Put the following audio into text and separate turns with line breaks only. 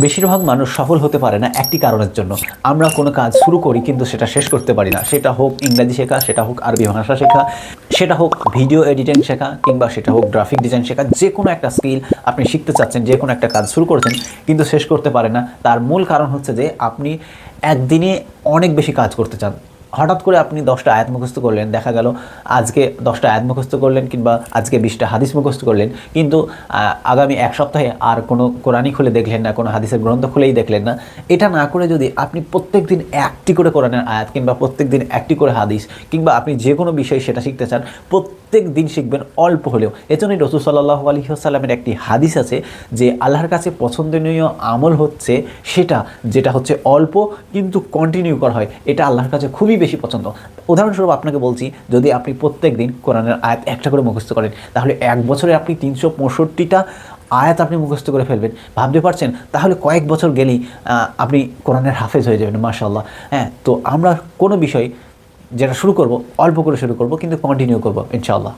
বেশিরভাগ মানুষ সফল হতে পারে না একটি কারণের জন্য। আমরা কোনো কাজ শুরু করি কিন্তু সেটা শেষ করতে পারি না। সেটা হোক ইংরেজি শেখা, সেটা হোক আরবি ভাষা শেখা, সেটা হোক ভিডিও এডিটিং শেখা, কিংবা সেটা হোক গ্রাফিক ডিজাইন শেখা। যে কোনো একটা স্কিল আপনি শিখতে চাচ্ছেন, যে কোনো একটা কাজ শুরু করেছেন কিন্তু শেষ করতে পারে না। তার মূল কারণ হচ্ছে যে আপনি একদিনে অনেক বেশি কাজ করতে চান। হঠাৎ করে আপনি 10টা আয়াত মুখস্থ করলেন, দেখা গেল আজকে 10টা আয়াত মুখস্থ করলেন কিংবা আজকে 20টা হাদিস মুখস্থ করলেন, কিন্তু আগামী এক সপ্তাহে আর কোনো কোরআনই খুলে দেখলেন না, কোনো হাদিসের গ্রন্থ খুলেই দেখলেন না। এটা না করে যদি আপনি প্রত্যেক দিন একটি করে কোরআনের আয়াত কিংবা প্রত্যেক দিন একটি করে হাদিস কিংবা আপনি যে কোনো বিষয় সেটা শিখতে চান, প্রত্যেক দিন শিখবেন অল্প হলেও। এজন্যই রাসূল সাল্লাল্লাহু আলাইহি ওয়াসাল্লামের একটি হাদিস আছে যে আল্লাহর কাছে পছন্দনীয় আমল হচ্ছে সেটা যেটা হচ্ছে অল্প কিন্তু কন্টিনিউ করা হয়, এটা আল্লাহর কাছে খুবই বেশি পছন্দ। উদাহরণস্বরূপ আপনাকে বলছি, যদি আপনি প্রত্যেক দিন কোরআনের আয়াত একটা করে মুখস্থ করেন, তাহলে এক বছরে আপনি 365টা আয়াত আপনি মুখস্থ করে ফেলবেন। ভাবতে পারছেন? তাহলে কয়েক বছর গেলেই আপনি কোরআনের হাফেজ হয়ে যাবেন, মাশাআল্লাহ। হ্যাঁ, তো আমরা কোনো বিষয় যেটা শুরু করব অল্প করে শুরু করব, কিন্তু কন্টিনিউ করব ইনশাআল্লাহ।